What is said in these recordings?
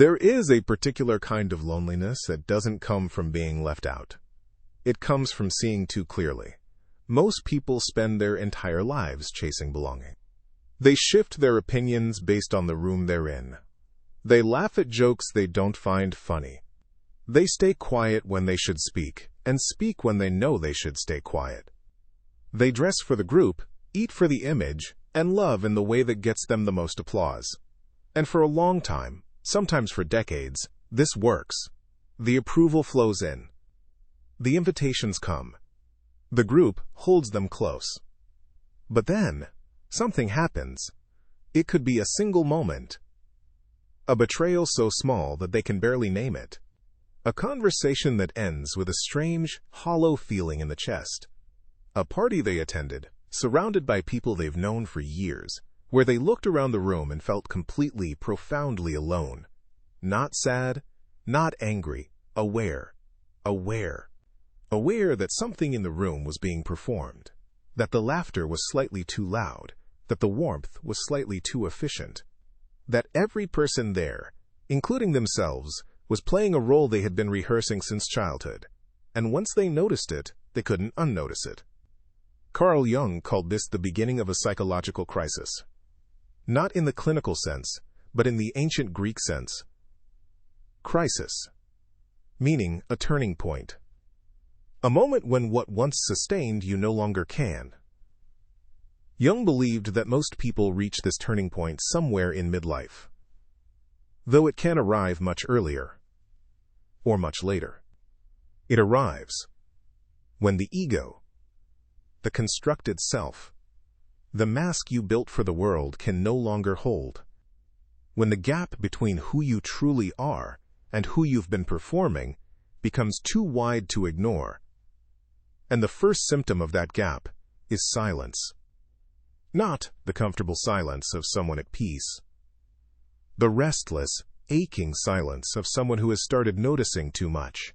There is a particular kind of loneliness that doesn't come from being left out. It comes from seeing too clearly. Most people spend their entire lives chasing belonging. They shift their opinions based on the room they're in. They laugh at jokes they don't find funny. They stay quiet when they should speak, and speak when they know they should stay quiet. They dress for the group, eat for the image, and love in the way that gets them the most applause. And for a long time, sometimes for decades, this works. The approval flows in. The invitations come. The group holds them close. But then, something happens. It could be a single moment. A betrayal so small that they can barely name it. A conversation that ends with a strange, hollow feeling in the chest. A party they attended, surrounded by people they've known for years, where they looked around the room and felt completely, profoundly alone. Not sad, not angry, aware. Aware that something in the room was being performed, that the laughter was slightly too loud, that the warmth was slightly too efficient, that every person there, including themselves, was playing a role they had been rehearsing since childhood, and once they noticed it, they couldn't unnotice it. Carl Jung called this the beginning of a psychological crisis. Not in the clinical sense, but in the ancient Greek sense. Crisis, meaning a turning point. A moment when what once sustained you no longer can. Jung believed that most people reach this turning point somewhere in midlife, though it can arrive much earlier, or much later. It arrives when the ego, the constructed self, the mask you built for the world can no longer hold. When the gap between who you truly are and who you've been performing becomes too wide to ignore. And the first symptom of that gap is silence. Not the comfortable silence of someone at peace. The restless, aching silence of someone who has started noticing too much.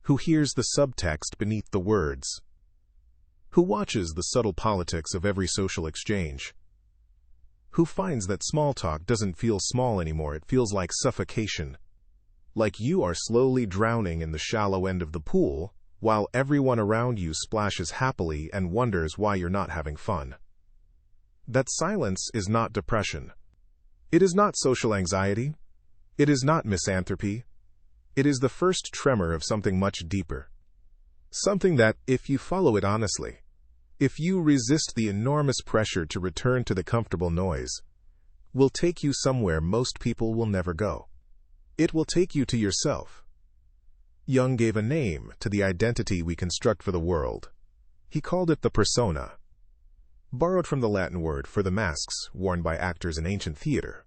Who hears the subtext beneath the words. Who watches the subtle politics of every social exchange. Who finds that small talk doesn't feel small anymore, it feels like suffocation. Like you are slowly drowning in the shallow end of the pool, while everyone around you splashes happily and wonders why you're not having fun. That silence is not depression. It is not social anxiety. It is not misanthropy. It is the first tremor of something much deeper. Something that, if you follow it honestly, if you resist the enormous pressure to return to the comfortable noise, will take you somewhere most people will never go. It will take you to yourself. Jung gave a name to the identity we construct for the world. He called it the persona, borrowed from the Latin word for the masks worn by actors in ancient theater.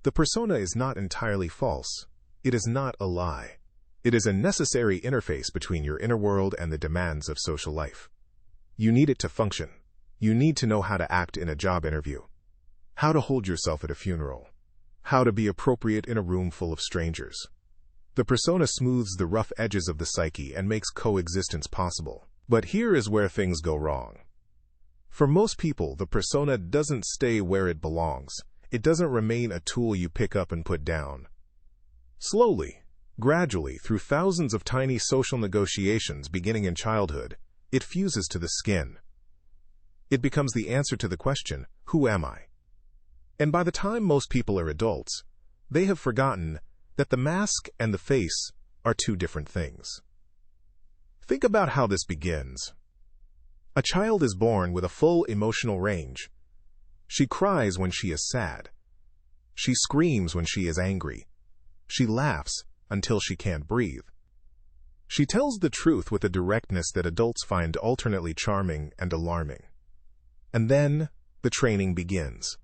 The persona is not entirely false. It is not a lie. It is a necessary interface between your inner world and the demands of social life. You need it to function. You need to know how to act in a job interview, how to hold yourself at a funeral, how to be appropriate in a room full of strangers. The persona smooths the rough edges of the psyche and makes coexistence possible. But here is where things go wrong. For most people, the persona doesn't stay where it belongs. It doesn't remain a tool you pick up and put down. Slowly, gradually, through thousands of tiny social negotiations beginning in childhood, it fuses to the skin. It becomes the answer to the question, who am I? And by the time most people are adults, they have forgotten that the mask and the face are two different things. Think about how this begins. A child is born with a full emotional range. She cries when she is sad. She screams when she is angry. She laughs until she can't breathe. She tells the truth with a directness that adults find alternately charming and alarming. And then the training begins.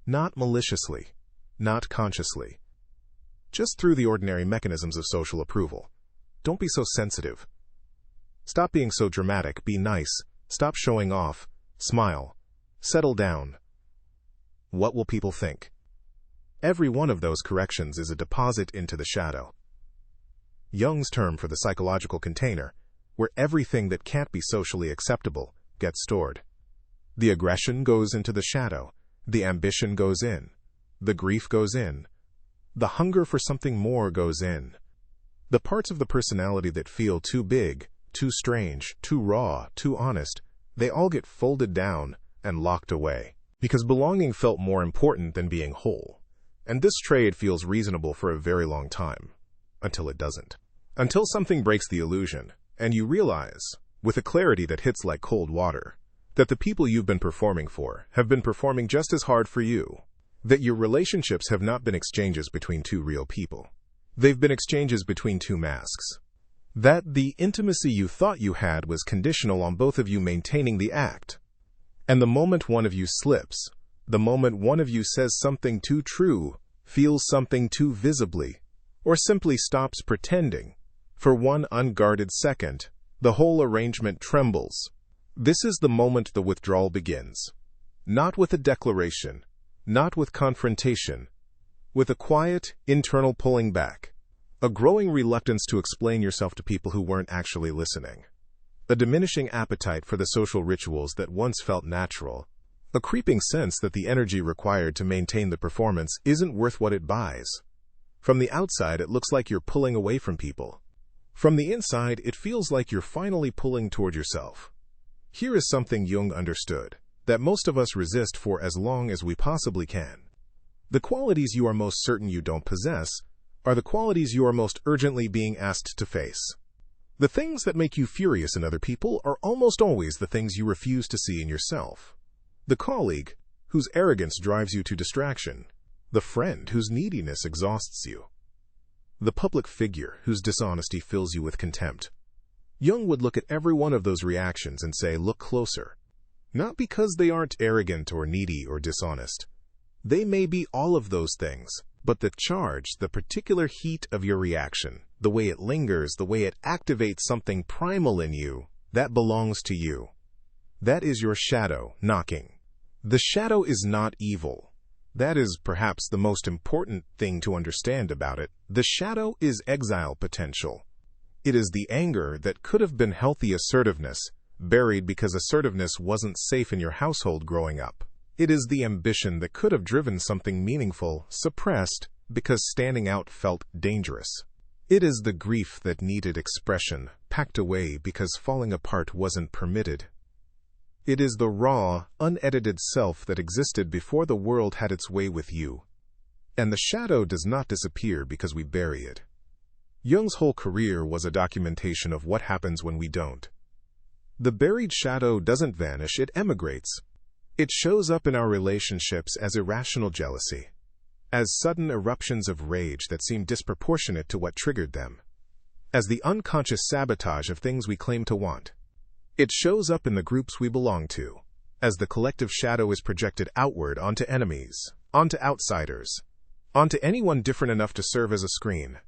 Not maliciously, not consciously. Just through the ordinary mechanisms of social approval. Don't be so sensitive. Stop being so dramatic, be nice. Stop showing off. Smile. Settle down. What will people think? Every one of those corrections is a deposit into the shadow. Jung's term for the psychological container, where everything that can't be socially acceptable gets stored. The aggression goes into the shadow. The ambition goes in. The grief goes in. The hunger for something more goes in. The parts of the personality that feel too big, too strange, too raw, too honest, they all get folded down and locked away. Because belonging felt more important than being whole. And this trade feels reasonable for a very long time. Until it doesn't. Until something breaks the illusion, and you realize, with a clarity that hits like cold water, that the people you've been performing for have been performing just as hard for you. That your relationships have not been exchanges between two real people. They've been exchanges between two masks. That the intimacy you thought you had was conditional on both of you maintaining the act. And the moment one of you slips, the moment one of you says something too true, feels something too visibly, or simply stops pretending, for one unguarded second, the whole arrangement trembles. This is the moment the withdrawal begins. Not with a declaration, not with confrontation, with a quiet, internal pulling back, a growing reluctance to explain yourself to people who weren't actually listening, a diminishing appetite for the social rituals that once felt natural, a creeping sense that the energy required to maintain the performance isn't worth what it buys. From the outside, it looks like you're pulling away from people. From the inside, it feels like you're finally pulling toward yourself. Here is something Jung understood, that most of us resist for as long as we possibly can. The qualities you are most certain you don't possess are the qualities you are most urgently being asked to face. The things that make you furious in other people are almost always the things you refuse to see in yourself. The colleague whose arrogance drives you to distraction. The friend whose neediness exhausts you. The public figure whose dishonesty fills you with contempt. Jung would look at every one of those reactions and say, look closer. Not because they aren't arrogant or needy or dishonest. They may be all of those things, but the charge, the particular heat of your reaction, the way it lingers, the way it activates something primal in you, that belongs to you. That is your shadow knocking. The shadow is not evil. That is perhaps the most important thing to understand about it. The shadow is exile potential. It is the anger that could have been healthy assertiveness, buried because assertiveness wasn't safe in your household growing up. It is the ambition that could have driven something meaningful, suppressed, because standing out felt dangerous. It is the grief that needed expression, packed away because falling apart wasn't permitted. It is the raw, unedited self that existed before the world had its way with you. And the shadow does not disappear because we bury it. Jung's whole career was a documentation of what happens when we don't. The buried shadow doesn't vanish, it emigrates. It shows up in our relationships as irrational jealousy, as sudden eruptions of rage that seem disproportionate to what triggered them, as the unconscious sabotage of things we claim to want. It shows up in the groups we belong to, as the collective shadow is projected outward onto enemies, onto outsiders, onto anyone different enough to serve as a screen.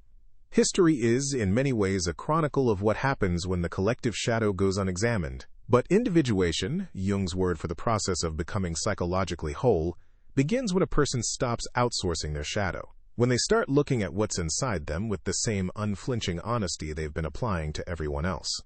History is, in many ways, a chronicle of what happens when the collective shadow goes unexamined. But individuation, Jung's word for the process of becoming psychologically whole, begins when a person stops outsourcing their shadow, when they start looking at what's inside them with the same unflinching honesty they've been applying to everyone else.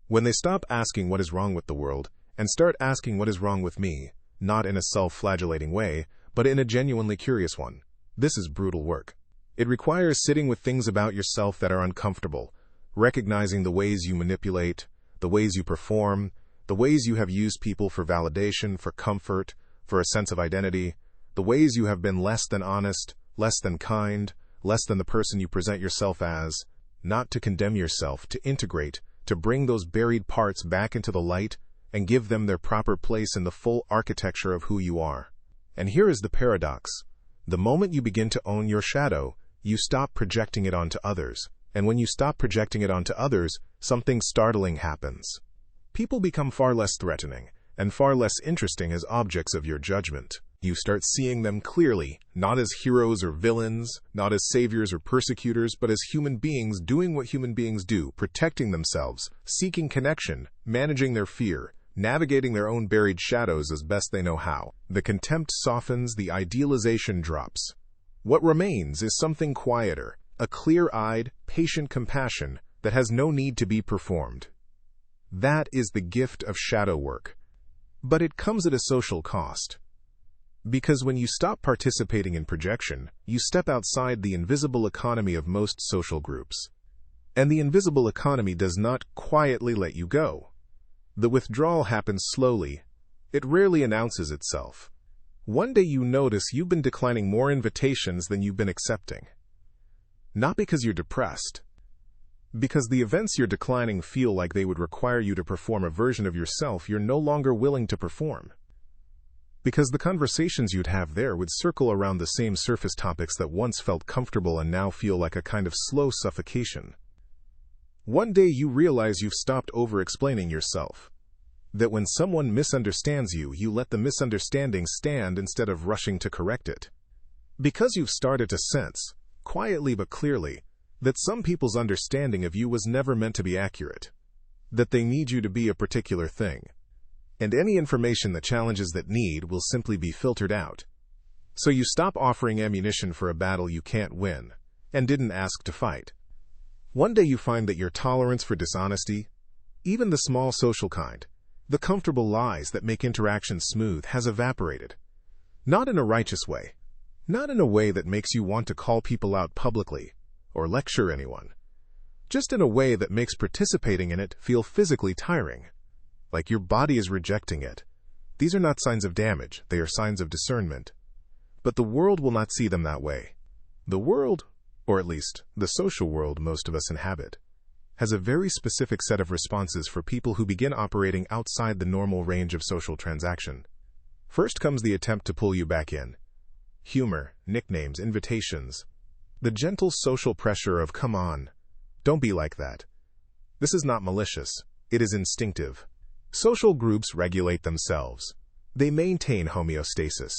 When they stop asking what is wrong with the world and start asking what is wrong with me, not in a self-flagellating way, but in a genuinely curious one. This is brutal work. It requires sitting with things about yourself that are uncomfortable, recognizing the ways you manipulate, the ways you perform, the ways you have used people for validation, for comfort, for a sense of identity, the ways you have been less than honest, less than kind, less than the person you present yourself as, not to condemn yourself, to integrate, to bring those buried parts back into the light and give them their proper place in the full architecture of who you are. And here is the paradox. The moment you begin to own your shadow, you stop projecting it onto others. And when you stop projecting it onto others, something startling happens. People become far less threatening and far less interesting as objects of your judgment. You start seeing them clearly, not as heroes or villains, not as saviors or persecutors, but as human beings doing what human beings do, protecting themselves, seeking connection, managing their fear, navigating their own buried shadows as best they know how. The contempt softens, the idealization drops. What remains is something quieter, a clear-eyed, patient compassion that has no need to be performed. That is the gift of shadow work. But it comes at a social cost. Because when you stop participating in projection, you step outside the invisible economy of most social groups. And the invisible economy does not quietly let you go. The withdrawal happens slowly. It rarely announces itself. One day you notice you've been declining more invitations than you've been accepting. Not because you're depressed. Because the events you're declining feel like they would require you to perform a version of yourself you're no longer willing to perform. Because the conversations you'd have there would circle around the same surface topics that once felt comfortable and now feel like a kind of slow suffocation. One day you realize you've stopped over-explaining yourself. That when someone misunderstands you, you let the misunderstanding stand instead of rushing to correct it. Because you've started to sense, quietly but clearly, that some people's understanding of you was never meant to be accurate. That they need you to be a particular thing. And any information that challenges that need will simply be filtered out. So you stop offering ammunition for a battle you can't win, and didn't ask to fight. One day you find that your tolerance for dishonesty, even the small social kind, the comfortable lies that make interaction smooth, has evaporated. Not in a righteous way. Not in a way that makes you want to call people out publicly, or lecture anyone. Just in a way that makes participating in it feel physically tiring. Like your body is rejecting it. These are not signs of damage, they are signs of discernment. But the world will not see them that way. The world, or at least the social world most of us inhabit, has a very specific set of responses for people who begin operating outside the normal range of social transaction. First comes the attempt to pull you back in. Humor, nicknames, invitations. The gentle social pressure of, come on, don't be like that. This is not malicious, it is instinctive. Social groups regulate themselves. They maintain homeostasis.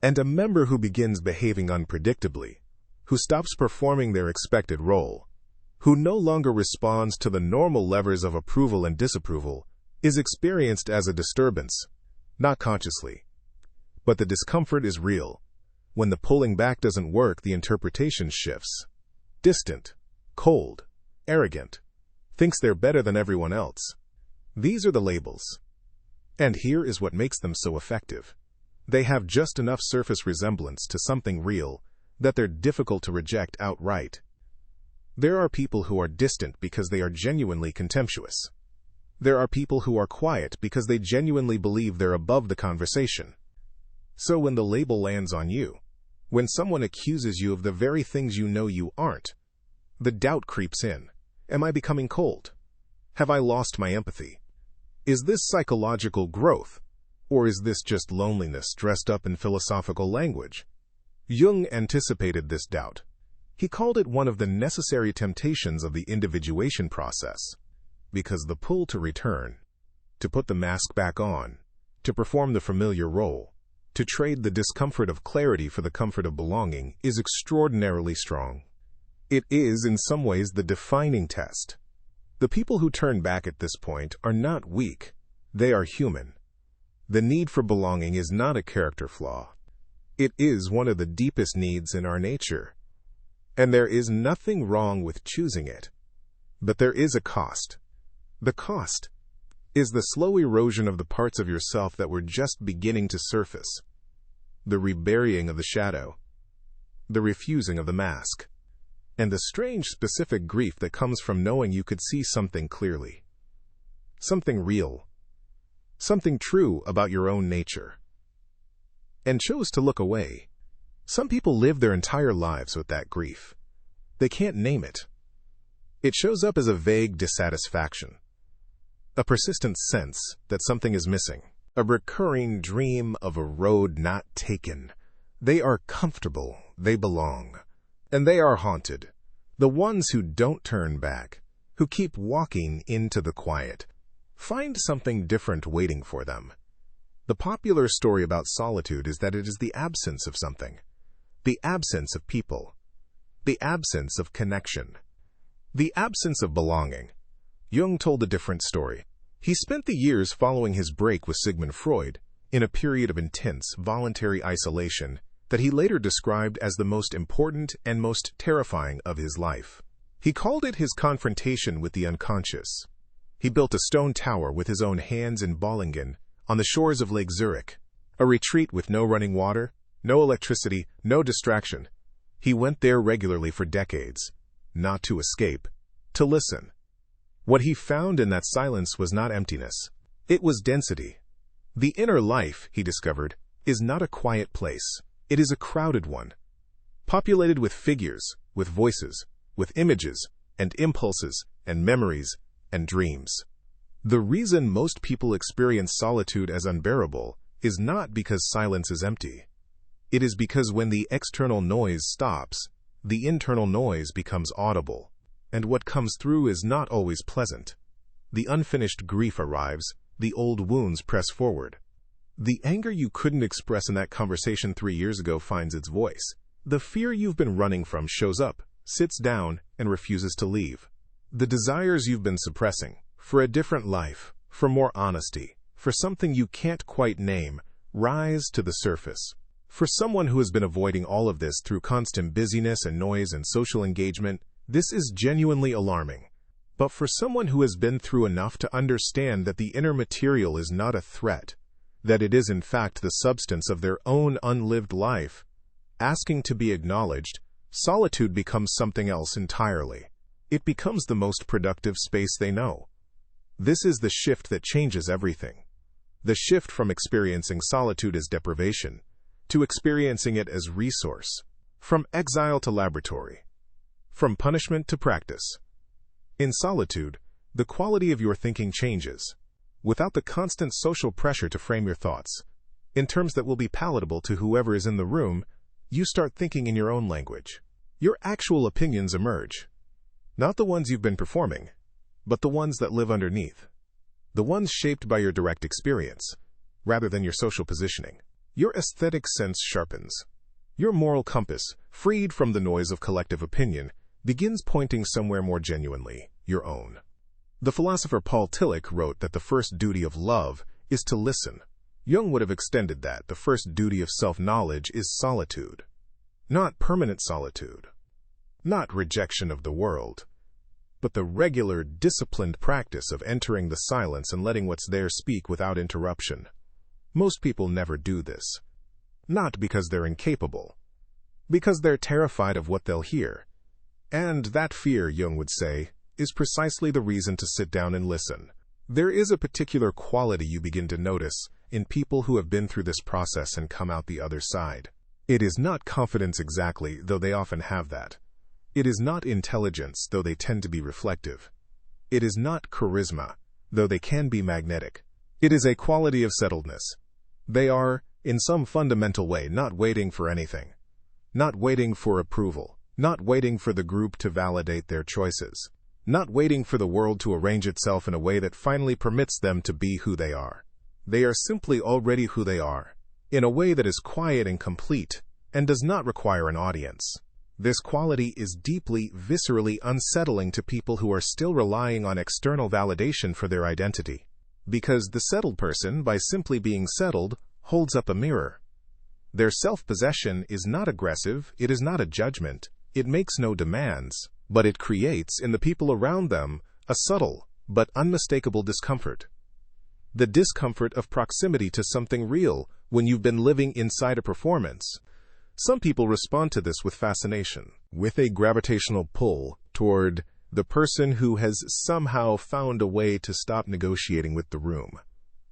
And a member who begins behaving unpredictably, who stops performing their expected role, who no longer responds to the normal levers of approval and disapproval, is experienced as a disturbance, not consciously. But the discomfort is real. When the pulling back doesn't work, the interpretation shifts. Distant, cold, arrogant, thinks they're better than everyone else. These are the labels. And here is what makes them so effective. They have just enough surface resemblance to something real that they're difficult to reject outright. There are people who are distant because they are genuinely contemptuous. There are people who are quiet because they genuinely believe they're above the conversation. So when the label lands on you, when someone accuses you of the very things you know you aren't, the doubt creeps in. Am I becoming cold? Have I lost my empathy? Is this psychological growth, or is this just loneliness dressed up in philosophical language? Jung anticipated this doubt. He called it one of the necessary temptations of the individuation process, because the pull to return, to put the mask back on, to perform the familiar role, to trade the discomfort of clarity for the comfort of belonging, is extraordinarily strong. It is, in some ways, the defining test. The people who turn back at this point are not weak. They are human. The need for belonging is not a character flaw. It is one of the deepest needs in our nature. And there is nothing wrong with choosing it. But there is a cost. The cost is the slow erosion of the parts of yourself that were just beginning to surface. The reburying of the shadow. The refusing of the mask. And the strange specific grief that comes from knowing you could see something clearly. Something real. Something true about your own nature. And chose to look away. Some people live their entire lives with that grief. They can't name it. It shows up as a vague dissatisfaction. A persistent sense that something is missing. A recurring dream of a road not taken. They are comfortable. They belong. And they are haunted. The ones who don't turn back, who keep walking into the quiet, find something different waiting for them. The popular story about solitude is that it is the absence of something. The absence of people. The absence of connection. The absence of belonging. Jung told a different story. He spent the years following his break with Sigmund Freud in a period of intense, voluntary isolation that he later described as the most important and most terrifying of his life. He called it his confrontation with the unconscious. He built a stone tower with his own hands in Bollingen, on the shores of Lake Zurich, A retreat with no running water, no electricity, no distraction. He went there regularly for decades, not to escape, to listen. What he found in that silence was not emptiness. It was density. The inner life, he discovered, is not a quiet place. It is a crowded one, populated with figures, with voices, with images, and impulses, and memories, and dreams. The reason most people experience solitude as unbearable is not because silence is empty. It is because when the external noise stops, the internal noise becomes audible, and what comes through is not always pleasant. The unfinished grief arrives, the old wounds press forward. The anger you couldn't express in that conversation 3 years ago finds its voice. The fear you've been running from shows up, sits down, and refuses to leave. The desires you've been suppressing, for a different life, for more honesty, for something you can't quite name, rise to the surface. For someone who has been avoiding all of this through constant busyness and noise and social engagement, this is genuinely alarming. But for someone who has been through enough to understand that the inner material is not a threat, that it is in fact the substance of their own unlived life, asking to be acknowledged, solitude becomes something else entirely. It becomes the most productive space they know. This is the shift that changes everything. The shift from experiencing solitude as deprivation to experiencing it as resource, from exile to laboratory, from punishment to practice. In solitude, the quality of your thinking changes, without the constant social pressure to frame your thoughts in terms that will be palatable to whoever is in the room. You start thinking in your own language. Your actual opinions emerge. Not the ones you've been performing, but the ones that live underneath. The ones shaped by your direct experience, rather than your social positioning. Your aesthetic sense sharpens. Your moral compass, freed from the noise of collective opinion, begins pointing somewhere more genuinely your own. The philosopher Paul Tillich wrote that the first duty of love is to listen. Jung would have extended that the first duty of self-knowledge is solitude. Not permanent solitude. Not rejection of the world. But the regular, disciplined practice of entering the silence and letting what's there speak without interruption. Most people never do this. Not because they're incapable. Because they're terrified of what they'll hear. And that fear, Jung would say, is precisely the reason to sit down and listen. There is a particular quality you begin to notice in people who have been through this process and come out the other side. It is not confidence exactly, though they often have that. It is not intelligence, though they tend to be reflective. It is not charisma, though they can be magnetic. It is a quality of settledness. They are, in some fundamental way, not waiting for anything. Not waiting for approval. Not waiting for the group to validate their choices. Not waiting for the world to arrange itself in a way that finally permits them to be who they are. They are simply already who they are, in a way that is quiet and complete, and does not require an audience. This quality is deeply, viscerally unsettling to people who are still relying on external validation for their identity. Because the settled person, by simply being settled, holds up a mirror. Their self-possession is not aggressive, it is not a judgment, it makes no demands, but it creates in the people around them a subtle but unmistakable discomfort. The discomfort of proximity to something real when you've been living inside a performance. Some people respond to this with fascination, with a gravitational pull toward the person who has somehow found a way to stop negotiating with the room.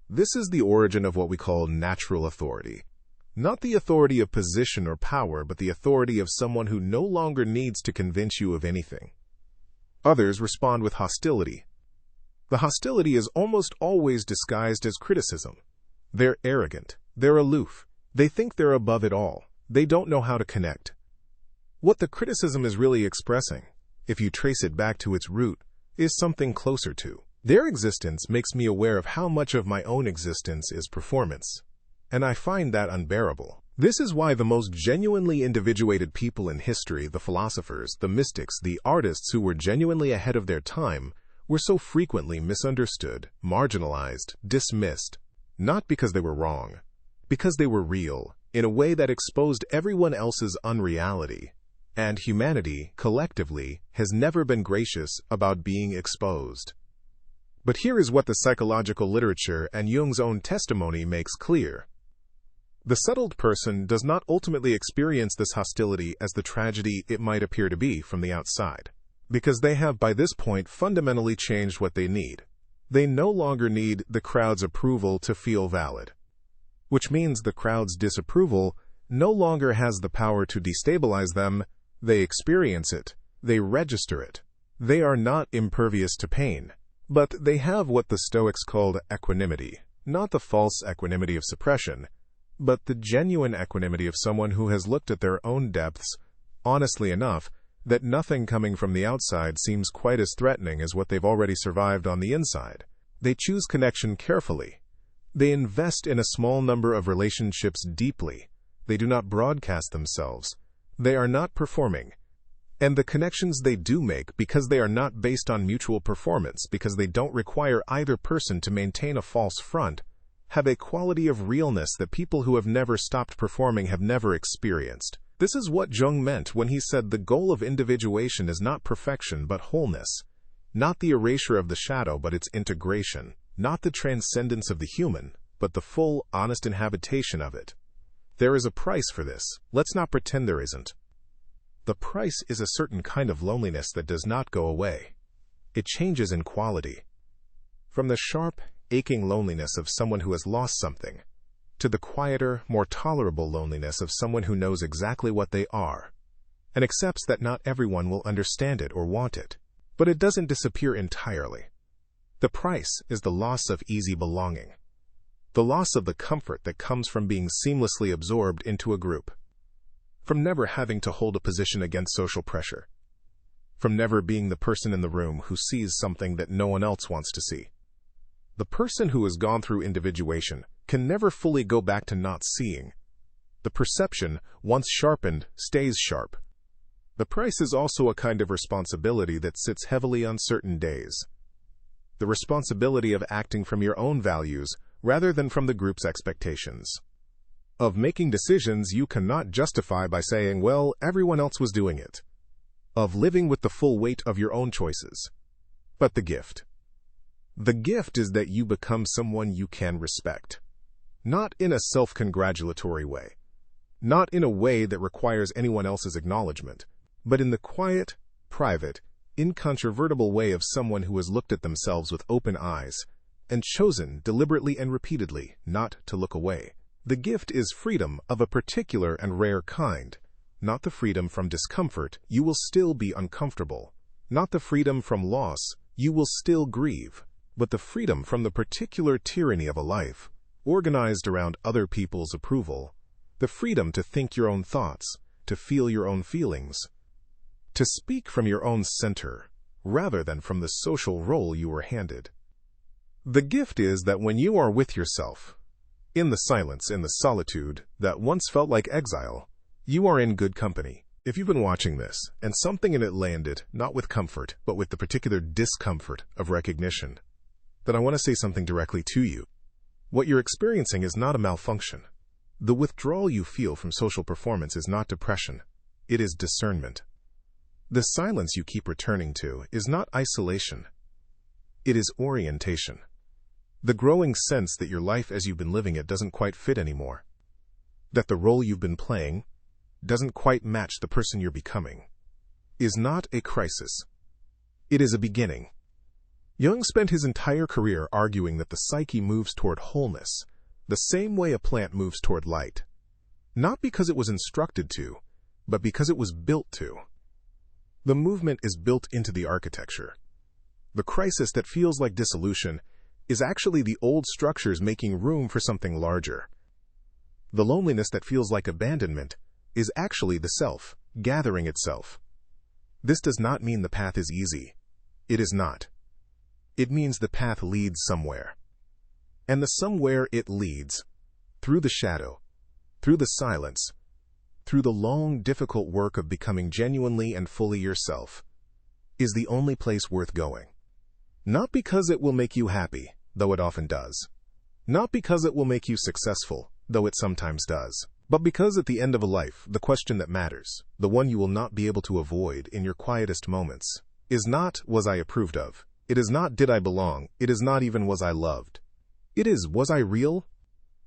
This is the origin of what we call natural authority. Not the authority of position or power, but the authority of someone who no longer needs to convince you of anything. Others respond with hostility. The hostility is almost always disguised as criticism. They're arrogant. They're aloof. They think they're above it all. They don't know how to connect. What the criticism is really expressing, if you trace it back to its root, is something closer to. Their existence makes me aware of how much of my own existence is performance. And I find that unbearable. This is why the most genuinely individuated people in history, the philosophers, the mystics, the artists who were genuinely ahead of their time, were so frequently misunderstood, marginalized, dismissed. Not because they were wrong, because they were real, in a way that exposed everyone else's unreality. And humanity, collectively, has never been gracious about being exposed. But here is what the psychological literature and Jung's own testimony makes clear. The settled person does not ultimately experience this hostility as the tragedy it might appear to be from the outside, because they have by this point fundamentally changed what they need. They no longer need the crowd's approval to feel valid, which means the crowd's disapproval no longer has the power to destabilize them. They experience it, they register it. They are not impervious to pain, but they have what the Stoics called equanimity, not the false equanimity of suppression, but the genuine equanimity of someone who has looked at their own depths honestly enough that nothing coming from the outside seems quite as threatening as what they've already survived on the inside. They choose connection carefully. They invest in a small number of relationships deeply. They do not broadcast themselves. They are not performing. And the connections they do make, because they are not based on mutual performance, because they don't require either person to maintain a false front, have a quality of realness that people who have never stopped performing have never experienced. This is what Jung meant when he said the goal of individuation is not perfection but wholeness, not the erasure of the shadow but its integration, not the transcendence of the human, but the full, honest inhabitation of it. There is a price for this. Let's not pretend there isn't. The price is a certain kind of loneliness that does not go away. It changes in quality. From the sharp, aching loneliness of someone who has lost something, to the quieter, more tolerable loneliness of someone who knows exactly what they are, and accepts that not everyone will understand it or want it, but it doesn't disappear entirely. The price is the loss of easy belonging, the loss of the comfort that comes from being seamlessly absorbed into a group, from never having to hold a position against social pressure, from never being the person in the room who sees something that no one else wants to see. The person who has gone through individuation can never fully go back to not seeing. The perception, once sharpened, stays sharp. The price is also a kind of responsibility that sits heavily on certain days. The responsibility of acting from your own values rather than from the group's expectations. Of making decisions you cannot justify by saying, well, everyone else was doing it. Of living with the full weight of your own choices. But the gift. The gift is that you become someone you can respect. Not in a self-congratulatory way. Not in a way that requires anyone else's acknowledgement, but in the quiet, private, incontrovertible way of someone who has looked at themselves with open eyes and chosen deliberately and repeatedly not to look away. The gift is freedom of a particular and rare kind. Not the freedom from discomfort, you will still be uncomfortable. Not the freedom from loss, you will still grieve. But the freedom from the particular tyranny of a life, organized around other people's approval, the freedom to think your own thoughts, to feel your own feelings, to speak from your own center, rather than from the social role you were handed. The gift is that when you are with yourself, in the silence, in the solitude that once felt like exile, you are in good company. If you've been watching this, and something in it landed, not with comfort, but with the particular discomfort of recognition, then I want to say something directly to you. What you're experiencing is not a malfunction. The withdrawal you feel from social performance is not depression. It is discernment. The silence you keep returning to is not isolation. It is orientation. The growing sense that your life as you've been living it doesn't quite fit anymore. That the role you've been playing doesn't quite match the person you're becoming is not a crisis. It is a beginning. Jung spent his entire career arguing that the psyche moves toward wholeness, the same way a plant moves toward light. Not because it was instructed to, but because it was built to. The movement is built into the architecture. The crisis that feels like dissolution is actually the old structures making room for something larger. The loneliness that feels like abandonment is actually the self, gathering itself. This does not mean the path is easy. It is not. It means the path leads somewhere. And the somewhere it leads, through the shadow, through the silence, through the long, difficult work of becoming genuinely and fully yourself, is the only place worth going. Not because it will make you happy, though it often does. Not because it will make you successful, though it sometimes does. But because at the end of a life, the question that matters, the one you will not be able to avoid in your quietest moments, is not, was I approved of? It is not, did I belong? It is not even, was I loved? It is, was I real?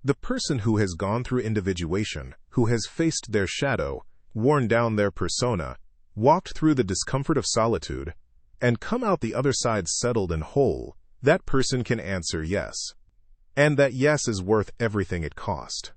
The person who has gone through individuation, who has faced their shadow, worn down their persona, walked through the discomfort of solitude, and come out the other side settled and whole, that person can answer yes. And that yes is worth everything it cost.